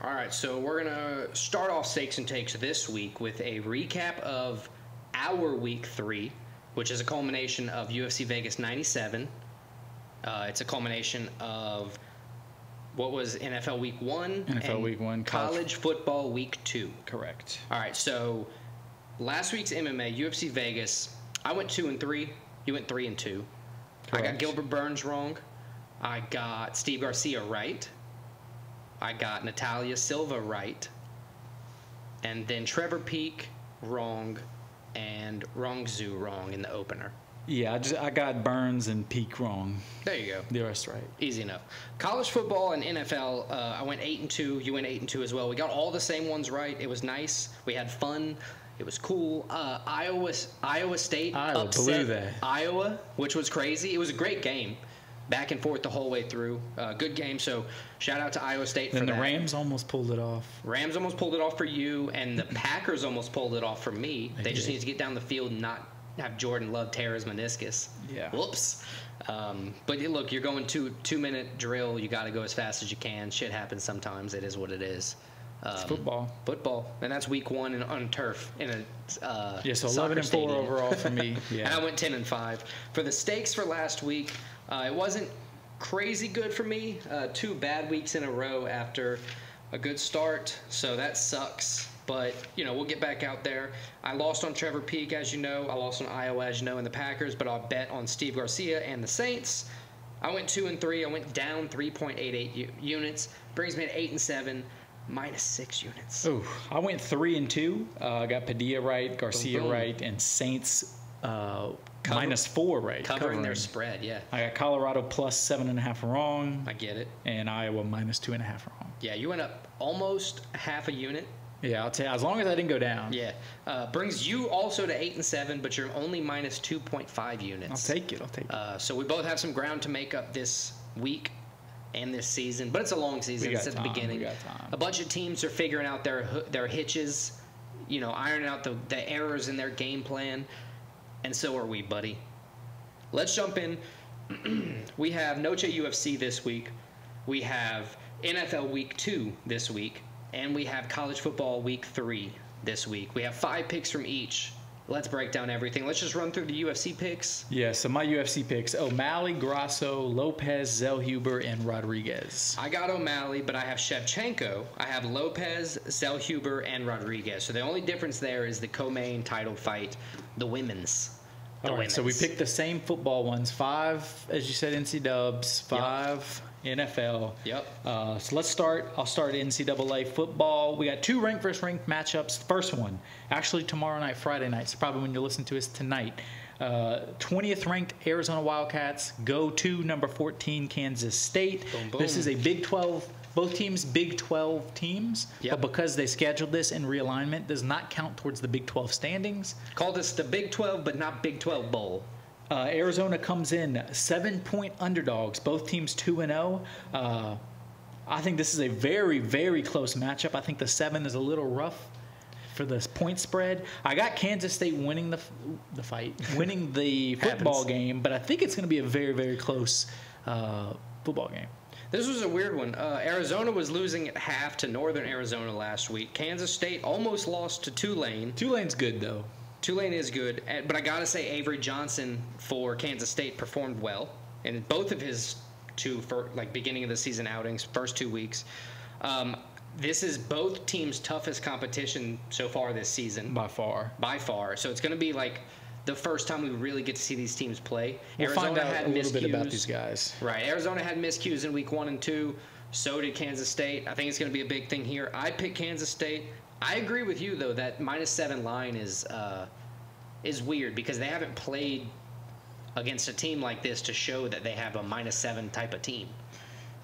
All right, so we're going to start off Stakes and Takes this week with a recap of our Week 3, which is a culmination of UFC Vegas 97. It's a culmination of what was NFL Week 1 NFL Week 1. College Football Week 2. Correct. All right, so last week's MMA, UFC Vegas, I went 2-3. You went 3-2. Correct. I got Gilbert Burns wrong. I got Steve Garcia right. I got Natalia Silva right. And then Trevor Peak wrong and Rongzhu wrong in the opener. Yeah, I got Burns and Peak wrong. There you go. The rest right. Easy enough. College football and NFL, I went 8-2. You went 8-2 as well. We got all the same ones right. It was nice. We had fun. It was cool. Iowa State upset blew that. Iowa, which was crazy. It was a great game. Back and forth the whole way through. Good game. So shout out to Iowa State for that. And the Rams almost pulled it off. Rams almost pulled it off for you, and the Packers almost pulled it off for me. They just need to get down the field and not have Jordan Love tear his meniscus. Yeah. Whoops. But look, you're going two-minute drill. You got to go as fast as you can. Shit happens sometimes. It is what it is. It's football. Football. And that's week 1 on turf in a yeah, so soccer 11-4 stadium. overall for me. Yeah. And I went 10-5. For the stakes for last week, it wasn't crazy good for me. 2 bad weeks in a row after a good start. So that sucks. But, we'll get back out there. I lost on Trevor Peak, as you know. I lost on Iowa, as you know, and the Packers. But I'll bet on Steve Garcia and the Saints. I went 2-3. I went down 3.88 units. Brings me to 8-7. -6 units. Oh, I went 3-2. I got Padilla right, Garcia right, and Saints -4 right. Covering their spread, yeah. I got Colorado +7.5 wrong. I get it. And Iowa -2.5 wrong. Yeah, you went up almost half a unit. Yeah, I'll tell you, as long as I didn't go down. Yeah. Brings you also to 8-7, but you're only -2.5 units. I'll take it. So we both have some ground to make up this week and this season, but it's a long season. It's at the beginning. We got time. A bunch of teams are figuring out their hitches, ironing out the errors in their game plan, and so are we, buddy. Let's jump in. We have Noche UFC this week. We have NFL Week 2 this week, and we have College Football Week 3 this week. We have 5 picks from each. Let's break down everything. Let's just run through the UFC picks. Yeah, so my UFC picks: O'Malley, Grasso, Lopez, Zellhuber, and Rodriguez. I got O'Malley, but I have Shevchenko. I have Lopez, Zellhuber, and Rodriguez. So the only difference there is the co-main title fight, the women's. All right, so we picked the same football ones. 5, as you said, NC Dubs. 5 NFL. Yep. So let's start. I'll start NCAA football. We got 2 ranked versus ranked matchups. First one, actually tomorrow night, Friday night. So probably when you listen to us tonight. 20th ranked Arizona Wildcats go to number 14 Kansas State. Boom, boom. This is a Big 12. Both teams Big 12 teams, but because they scheduled this in realignment, does not count towards the Big 12 standings. Call this the Big 12, but not Big 12 Bowl. Arizona comes in 7-point underdogs. Both teams 2-0. I think this is a very, very close matchup. I think the 7 is a little rough for the point spread. I got Kansas State winning the fight, winning the football game, but I think it's going to be a very, very close football game. This was a weird one. Arizona was losing at half to Northern Arizona last week. Kansas State almost lost to Tulane. Tulane's good, though. Tulane is good, but I got to say Avery Johnson for Kansas State performed well in both of his beginning of the season outings, first 2 weeks. This is both teams' toughest competition so far this season. By far. So it's going to be like the first time we really get to see these teams play. We'll find out a little bit about these guys. Right. Arizona had miscues in week 1 and 2. So did Kansas State. I think it's going to be a big thing here. I picked Kansas State. I agree with you, though, that -7 line is weird because they haven't played against a team like this to show that they have a -7 type of team.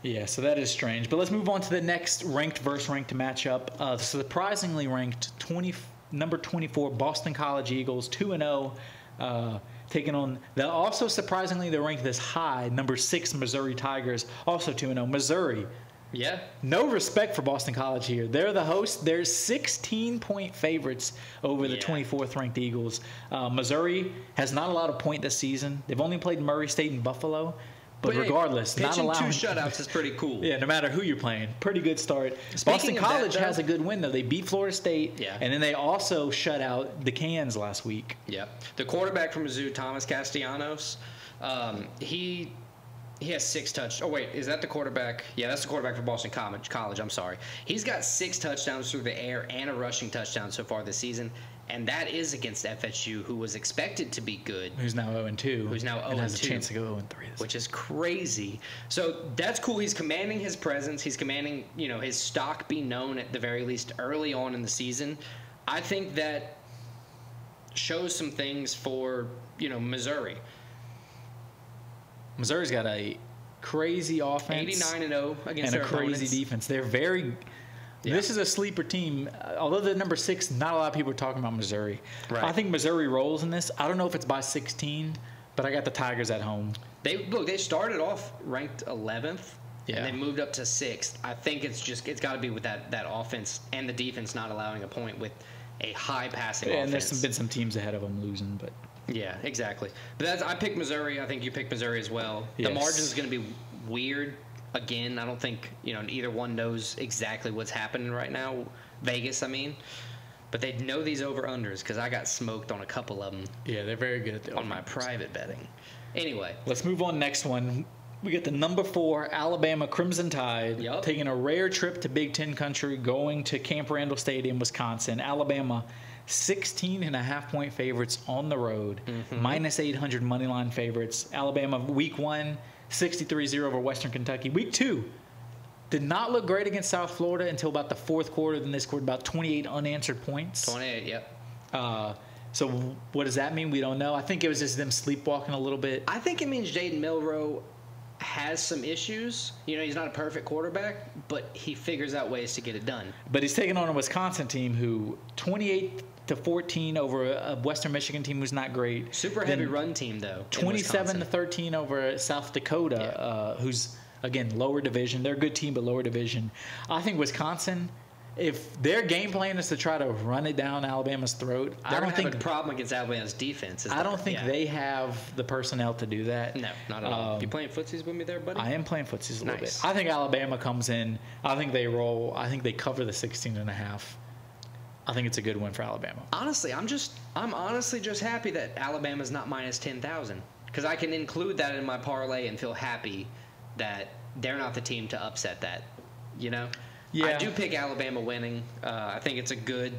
Yeah, so that is strange. But let's move on to the next ranked versus ranked matchup. Surprisingly ranked number 24 Boston College Eagles, 2-0, taking on also surprisingly they're ranked this high, number 6 Missouri Tigers, also 2-0. Missouri. Yeah. No respect for Boston College here. They're the host. They're 16-point favorites over the 24th ranked Eagles. Missouri has not a lot of point this season. They've only played Murray State and Buffalo. But hey, regardless, not pitching allowing 2 shutouts is pretty cool. Yeah, no matter who you're playing, pretty good start. Speaking Boston of that, College though- has a good win though. They beat Florida State, Yeah. and then they also shut out the Cans last week. Yep. The quarterback from Mizzou, Thomas Castellanos, he has 6 touchdowns. Oh, wait, is that the quarterback? Yeah, that's the quarterback for Boston College. I'm sorry. He's got 6 touchdowns through the air and a rushing touchdown so far this season, and that is against FSU, who was expected to be good. Who's now 0-2. Who's now and has a 0-2. chance to go 0-3. Which is crazy. So that's cool. He's commanding his presence. He's commanding, his stock be known at the very least early on in the season. I think that shows some things for, Missouri. Missouri's got a crazy offense 89-0 against and a their crazy opponents. defense. They're very. Yeah. This is a sleeper team. Although they're number 6, not a lot of people are talking about Missouri. Right. I think Missouri rolls in this. I don't know if it's by 16, but I got the Tigers at home. They started off ranked 11th. Yeah. And they moved up to 6th. I think it's got to be with that offense and the defense not allowing a point with a high passing And offense. there's been some teams ahead of them losing, but Yeah, exactly. But I picked Missouri. I think you picked Missouri as well. Yes. The margin is going to be weird. Again, I don't think either one knows exactly what's happening right now. Vegas, I mean, but they know these over unders because I got smoked on a couple of them yeah, they're very good at the on my private betting. Anyway, Let's move on. Next one. We get the number 4 Alabama Crimson Tide Yup. taking a rare trip to Big Ten country, going to Camp Randall Stadium, Wisconsin. Alabama, 16.5-point favorites on the road, minus 800 money line favorites. Alabama, week 1, 63-0 over Western Kentucky. Week 2, did not look great against South Florida until about the 4th quarter. Then they scored about 28 unanswered points. 28. Yep. So what does that mean? We don't know. I think it was just them sleepwalking a little bit. I think it means Jaden Milroe has some issues. He's not a perfect quarterback, but he figures out ways to get it done. But he's taking on a Wisconsin team who 28-14 over a Western Michigan team who's not great. Super Then heavy run team though. in Wisconsin. 27-13 over South Dakota, who's again lower division. They're a good team, but lower division. I think Wisconsin, if their game plan is to try to run it down Alabama's throat, They're gonna have a problem against Alabama's defense. I don't think they have the personnel to do that. No, not at all. You playing footsies with me there, buddy? I am playing footsies a little Nice. bit. I think Alabama comes in. I think they roll. I think they cover the 16.5. I think it's a good win for Alabama. Honestly, I'm honestly just happy that Alabama's not minus 10,000 because I can include that in my parlay and feel happy that they're not the team to upset that. Yeah. I do pick Alabama winning. I think it's a good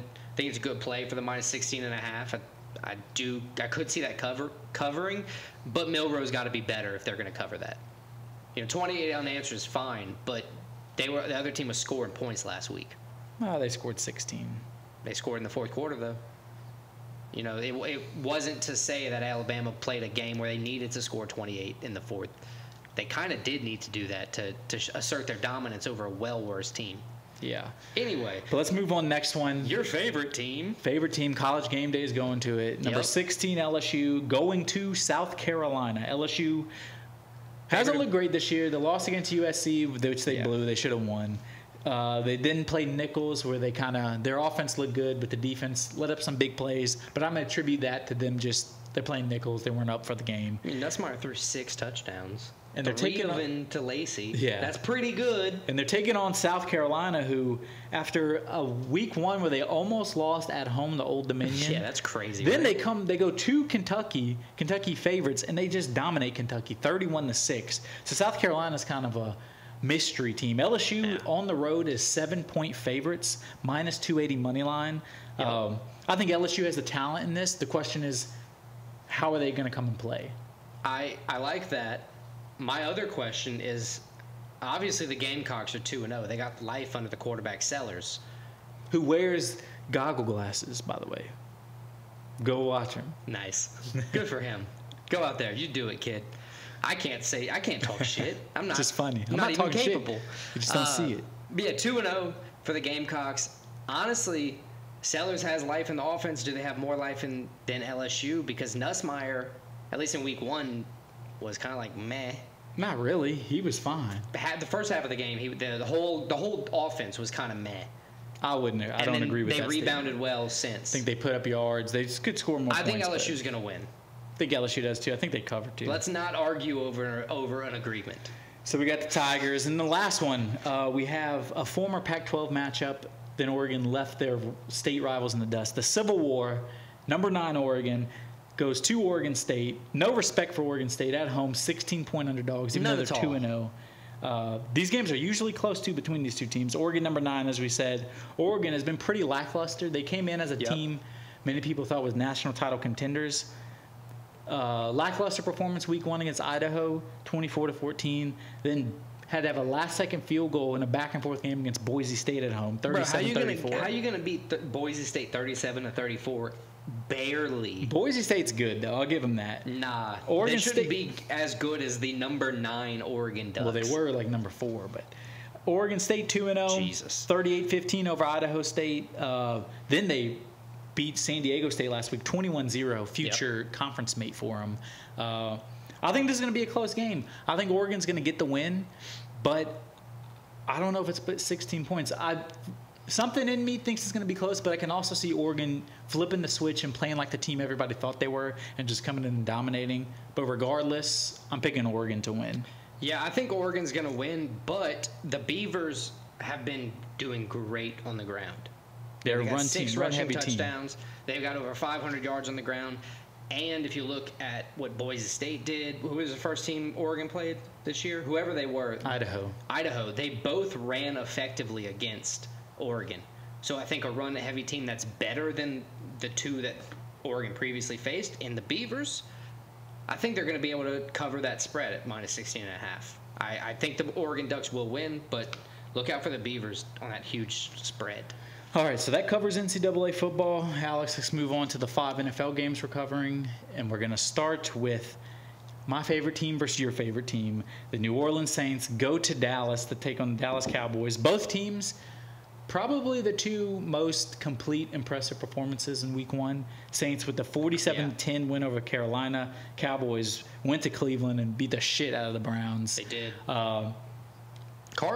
play for the minus 16.5. I could see that covering, but Milroe's got to be better if they're going to cover that. 28 unanswered is fine, but the other team was scoring points last week. Well, they scored 16. They scored in the 4th quarter though. It wasn't to say that Alabama played a game where they needed to score 28 in the 4th. They kind of did need to do that to assert their dominance over a well worse team. Yeah. Anyway, But let's move on. Next one. your favorite team. Favorite team, College Game Day is going to it. Number Yep. 16, LSU, going to South Carolina. LSU hasn't Favorite- looked great this year. The loss against USC, which they Yeah. blew, they should have won. They didn't play nickels, where they their offense looked good, but the defense let up some big plays. But I'm going to attribute that to them they're playing nickels. They weren't up for the game. I mean, Nussmeier threw 6 touchdowns. And they're taking to Lacey. Yeah. That's pretty good. And they're taking on South Carolina, who, after a week 1 where they almost lost at home to Old Dominion. Yeah, that's crazy. Then right? they go to Kentucky favorites, and they just dominate Kentucky, 31-6. So South Carolina's kind of a mystery team. LSU on the road is 7-point favorites, minus 280 money line. Yep. I think LSU has the talent in this. The question is, how are they going to come and play? I like that. My other question is, obviously the Gamecocks are 2-0. They got life under the quarterback Sellers. Who wears goggle glasses, by the way? Go watch him. Nice. Good for him. Go out there. You do it, kid. I can't talk shit. I'm not. Just funny. I'm not not even talking shit. capable. You just don't see it. But yeah, 2-0 for the Gamecocks. Honestly, Sellers has life in the offense. Do they have more life than LSU? Because Nussmeier, at least in week 1, was kind of like meh. Not really. He was fine. The first half of the game, the whole offense was kind of meh. I don't agree with that. They rebounded well since. I think they put up yards. They just could score more I points. think LSU's going to win. I think LSU does too. I think they cover too. Let's not argue over an agreement. So we got the Tigers. And the last one, we have a former Pac-12 matchup. Then Oregon left their state rivals in the dust. The Civil War, number 9 Oregon, goes to Oregon State. No respect for Oregon State at home, 16-point underdogs, even though they're 2-0. These games are usually close, too, between these two teams. Oregon, number 9, as we said. Oregon has been pretty lackluster. They came in as a team many people thought was national title contenders. Lackluster performance week 1 against Idaho, 24-14. Then had to have a last-second field goal in a back-and-forth game against Boise State at home, 37-34. How are you gonna beat Boise State 37-34? Barely. Boise State's good, though. I'll give them that. Nah, Oregon they shouldn't State be as good as the number 9 Oregon Ducks. Well, they were like number 4, but Oregon State 2-0, Jesus. 38-15 over Idaho State. Then they beat San Diego State last week, 21-0, future conference mate for them. I think this is going to be a close game. I think Oregon's going to get the win, but I don't know if it's 16 points. Something in me thinks it's going to be close, but I can also see Oregon flipping the switch and playing like the team everybody thought they were and just coming in and dominating. But regardless, I'm picking Oregon to win. Yeah, I think Oregon's going to win, but the Beavers have been doing great on the ground. They're a run team, 6 rushing run-heavy touchdowns. team. They've got over 500 yards on the ground. And if you look at what Boise State did, who was the first team Oregon played this year? Whoever they were. Idaho. They both ran effectively against Oregon. So I think a run-heavy team that's better than the two that Oregon previously faced. And the Beavers, I think they're going to be able to cover that spread at minus 16.5. I think the Oregon Ducks will win, but look out for the Beavers on that huge spread. All right, so that covers NCAA football. Alex, let's move on to the 5 NFL games we're covering. And we're going to start with my favorite team versus your favorite team. The New Orleans Saints go to Dallas to take on the Dallas Cowboys. Both teams, probably the two most complete, impressive performances in week 1. Saints with the 47-10 win over Carolina. Cowboys went to Cleveland and beat the shit out of the Browns. They did. Carr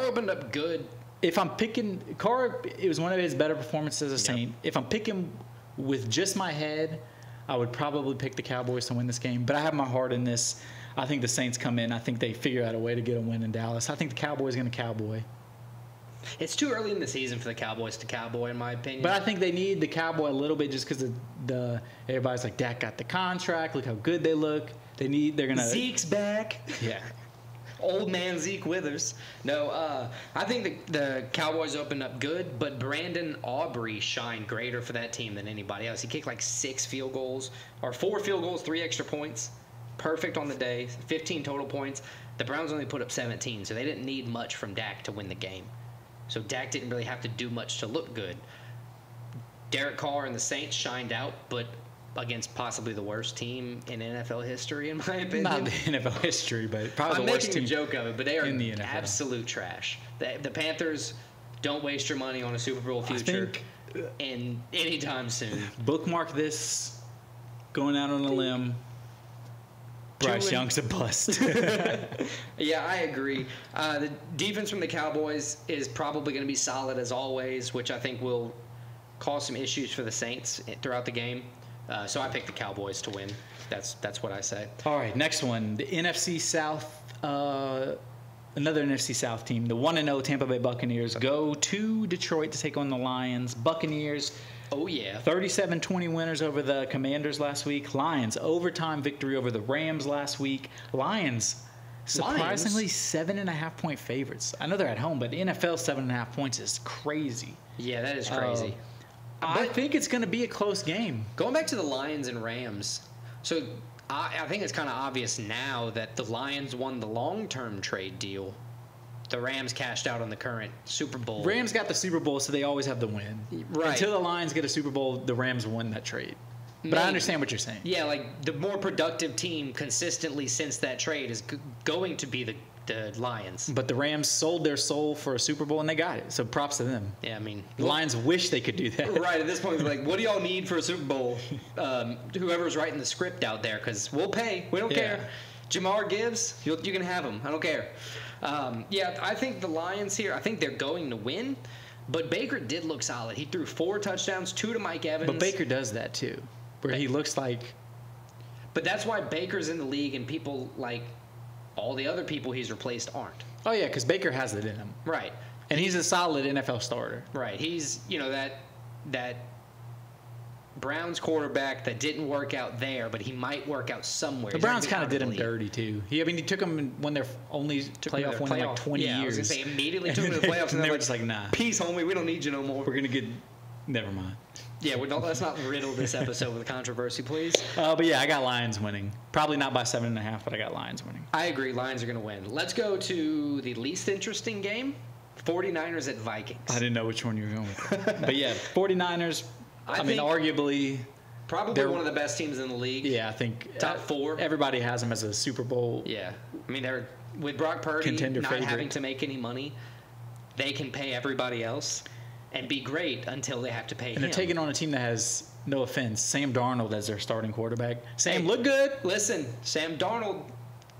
opened up good. If I'm picking Carr, it was one of his better performances as a Saint. If I'm picking with just my head, I would probably pick the Cowboys to win this game. But I have my heart in this. I think the Saints come in. I think they figure out a way to get a win in Dallas. I think the Cowboys are going to cowboy. It's too early in the season for the Cowboys to cowboy, in my opinion. But I think they need the cowboy a little bit just because everybody's like, Dak got the contract. Look how good they look. They're going to. Zeke's back. Yeah. Old man Zeke Withers. No, I think the Cowboys opened up good, but Brandon Aubrey shined greater for that team than anybody else. He kicked like 6 field goals, or 4 field goals, 3 extra points. Perfect on the day, 15 total points. The Browns only put up 17, so they didn't need much from Dak to win the game. So Dak didn't really have to do much to look good. Derek Carr and the Saints shined out, but against possibly the worst team in NFL history, in my opinion. Not the NFL history, but probably the worst team. I'm making a joke of it, but they are in the NFL. Absolute trash. The Panthers, don't waste your money on a Super Bowl future in anytime soon. Bookmark this. Going out on a limb. Bryce Young's a bust. Yeah, I agree. The defense from the Cowboys is probably going to be solid as always, which I think will cause some issues for the Saints throughout the game. So I picked the Cowboys to win. That's what I say. All right, next one. The NFC South, another NFC South team. The 1-0 Tampa Bay Buccaneers go to Detroit to take on the Lions. Buccaneers. Oh, yeah. 37-20 winners over the Commanders last week. Lions, overtime victory over the Rams last week. Lions, surprisingly 7.5-point favorites. I know they're at home, but the NFL 7.5 points is crazy. Yeah, that is crazy. I think it's going to be a close game. Going back to the Lions and Rams, so I think it's kind of obvious now that the Lions won the long-term trade deal. The Rams cashed out on the current Super Bowl. Rams got the Super Bowl, so they always have the win. Right. Until the Lions get a Super Bowl, the Rams won that trade. But I understand what you're saying. Yeah, like the more productive team consistently since that trade is going to be the Lions. But the Rams sold their soul for a Super Bowl, and they got it. So props to them. Yeah, I mean. The Lions wish they could do that. Right, at this point, they're like, what do y'all need for a Super Bowl? Whoever's writing the script out there, because we'll pay. We don't care. Jamar Gibbs, you can have him. I don't care. Yeah, I think the Lions here, I think they're going to win. But Baker did look solid. He threw 4 touchdowns, 2 to Mike Evans. But Baker does that, too. Where he looks like But that's why Baker's in the league and people like all the other people he's replaced aren't. Oh, yeah, because Baker has it in him. Right. And he's a solid NFL starter. Right. He's, that Browns quarterback that didn't work out there, but he might work out somewhere. The Browns kind of did him dirty, too. He took him when their only playoff win in like 20 years. I was going to say, immediately took him to the playoffs. And they were just like, nah. Peace, homie. We don't need you no more. We're going to get... Never mind. Yeah, let's not riddle this episode with controversy, please. But yeah, I got Lions winning. Probably not by 7.5, but I got Lions winning. I agree. Lions are going to win. Let's go to the least interesting game. 49ers at Vikings. I didn't know which one you were going with. But yeah, 49ers, I mean, arguably... Probably one of the best teams in the league. Yeah, I think... Top 4. Everybody has them as a Super Bowl. Yeah. I mean, they're with Brock Purdy contender not favorite. Having to make any money, they can pay everybody else and be great until they have to pay him. And they're taking on a team that has, no offense, Sam Darnold as their starting quarterback. Sam looked good. Listen, Sam Darnold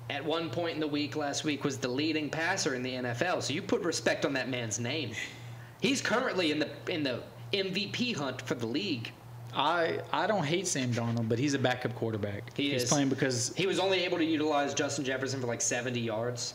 at one point in the week last week was the leading passer in the NFL, so you put respect on that man's name. He's currently in the MVP hunt for the league. I don't hate Sam Darnold, but he's a backup quarterback. He's playing because... He was only able to utilize Justin Jefferson for like 70 yards.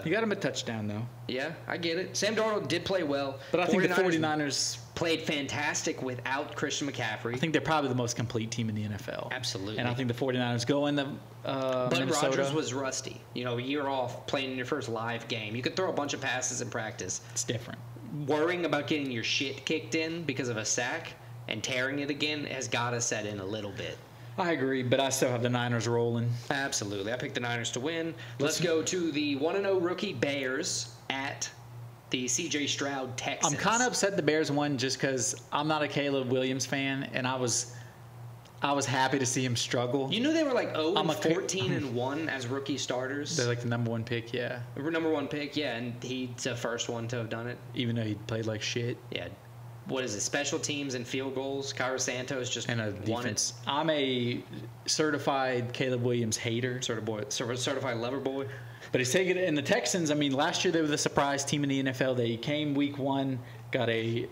He got him a touchdown, though. Yeah, I get it. Sam Darnold did play well. But I think the 49ers... played fantastic without Christian McCaffrey. I think they're probably the most complete team in the NFL. Absolutely. And I think the 49ers go in the But Minnesota. Rodgers was rusty. A year off playing in your first live game. You could throw a bunch of passes in practice. It's different. Worrying about getting your shit kicked in because of a sack and tearing it again has got to set in a little bit. I agree, but I still have the Niners rolling. Absolutely. I picked the Niners to win. Let's go to the 1-0 rookie Bears at the C.J. Stroud Texans. I'm kind of upset the Bears won just because I'm not a Caleb Williams fan, and I was happy to see him struggle. You knew they were like 0-14-1 as rookie starters. They're like the number 1 pick, yeah. Number 1 pick, yeah, and he's the first one to have done it. Even though he played like shit. Yeah. What is it? Special teams and field goals. Cairo Santos just and a won defense. it. I'm a certified Caleb Williams hater. Certified lover boy. But he's taking it. And the Texans, I mean, last year they were the surprise team in the NFL. They came week 1, got a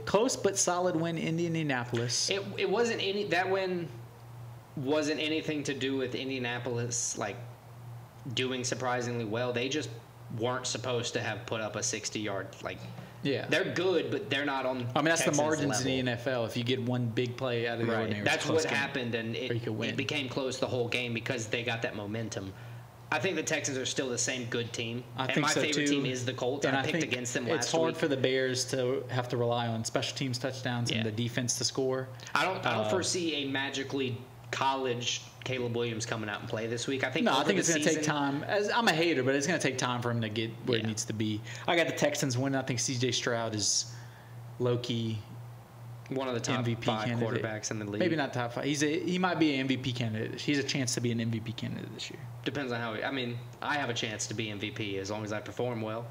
close but solid win in Indianapolis. It wasn't any. That win wasn't anything to do with Indianapolis like doing surprisingly well. They just weren't supposed to have put up a 60-yard like. Yeah, they're good, but they're not on. I mean, that's Texans the margins level. in the NFL. If you get one big play out of the ordinary, that's what happened, and it became close the whole game because they got that momentum. I think the Texans are still the same good team. I think my so favorite too. team is the Colts. And I picked against them last week. It's hard for the Bears to have to rely on special teams touchdowns and the defense to score. I don't foresee a magically college Caleb Williams coming out and play this week. I think it's going to take time. I'm a hater, but it's going to take time for him to get where he needs to be. I got the Texans winning. I think C.J. Stroud is low-key one of the top MVP 5 candidate. quarterbacks in the league. Maybe not top 5. He might be an MVP candidate. He's a chance to be an MVP candidate this year. Depends on how. I mean, I have a chance to be MVP as long as I perform well.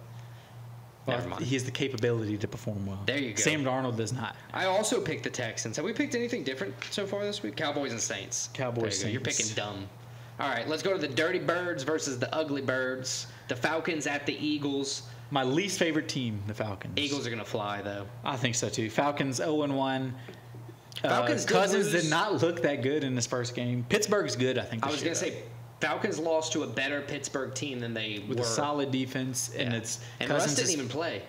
Never mind. He has the capability to perform well. There you go. Sam Darnold does not. I also picked the Texans. Have we picked anything different so far this week? Cowboys and Saints. Saints. You're picking dumb. All right, let's go to the Dirty Birds versus the Ugly Birds. The Falcons at the Eagles. My least favorite team, the Falcons. Eagles are going to fly, though. I think so, too. Falcons 0-1. Falcons Cousins did not look that good in his first game. Pittsburgh's good, I think. I was going to say, Falcons lost to a better Pittsburgh team than they with were. A solid defense, and and Russ didn't even play.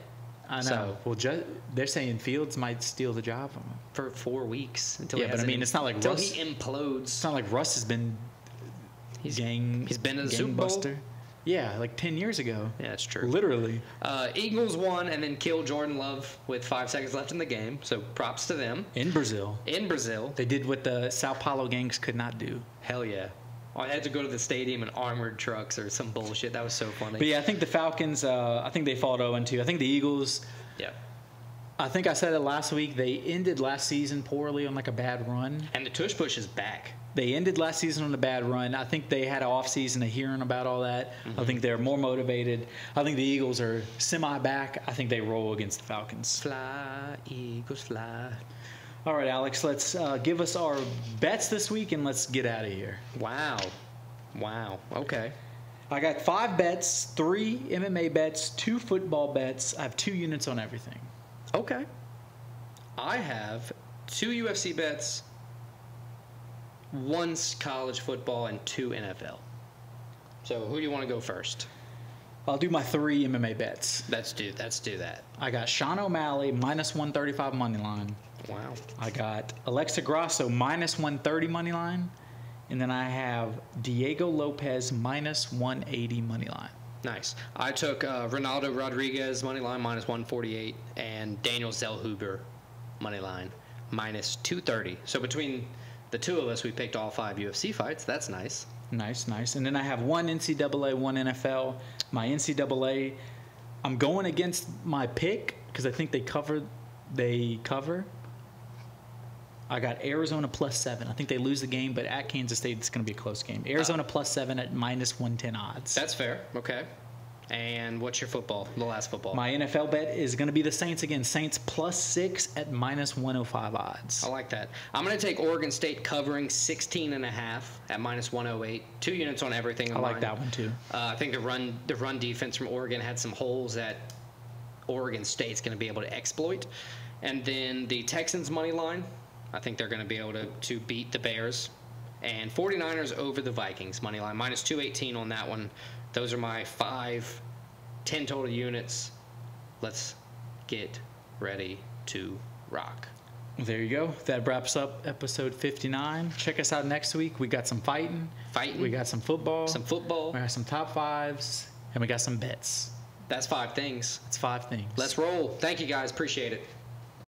I know. So, well, they're saying Fields might steal the job from him for 4 weeks until but I mean, it's not like until Russ. He implodes. It's not like Russ has been. He's been to the Super Bowl. Yeah, like 10 years ago. Yeah, that's true. Literally. Eagles won and then killed Jordan Love with 5 seconds left in the game. So props to them. In Brazil. They did what the Sao Paulo gangs could not do. Hell yeah. I had to go to the stadium in armored trucks or some bullshit. That was so funny. But yeah, I think the Falcons, I think they fought 0-2. I think the Eagles. Yeah. I think I said it last week. They ended last season poorly on like a bad run. And the tush push is back. They ended last season on a bad run. I think they had an off season of hearing about all that. Mm-hmm. I think they're more motivated. I think the Eagles are semi-back. I think they roll against the Falcons. Fly, Eagles, fly. All right, Alex, let's give us our bets this week, and let's get out of here. Wow. Okay. I got 5 bets, 3 MMA bets, 2 football bets. I have 2 units on everything. Okay. I have 2 UFC bets, 1 college football, and 2 NFL. So who do you want to go first? I'll do my 3 MMA bets. Let's do that. I got Sean O'Malley minus 135 money line. Wow. I got Alexa Grasso minus 130 money line. And then I have Diego Lopez minus 180 money line. Nice. I took Ronaldo Rodriguez money line minus 148 and Daniel Zellhuber money line minus 230. So between the two of us, we picked all 5 UFC fights. That's nice. Nice. And then I have 1 NCAA, 1 NFL. My NCAA, I'm going against my pick because I think they cover. I got Arizona plus 7. I think they lose the game, but at Kansas State, it's going to be a close game. Arizona plus 7 at minus 110 odds. That's fair. Okay. And what's your football, the last football? My NFL bet is going to be the Saints again. Saints plus 6 at minus 105 odds. I like that. I'm going to take Oregon State covering 16.5 at minus 108. 2 units on everything. I like that one too. I think the run defense from Oregon had some holes that Oregon State's going to be able to exploit. And then the Texans money line. I think they're going to be able to beat the Bears. And 49ers over the Vikings money line. Minus 218 on that one. Those are my 10 total units. Let's get ready to rock. There you go. That wraps up episode 59. Check us out next week. We got some fighting. We got some football. We got some top 5s. And we got some bets. That's 5 things. It's 5 things. Let's roll. Thank you, guys. Appreciate it.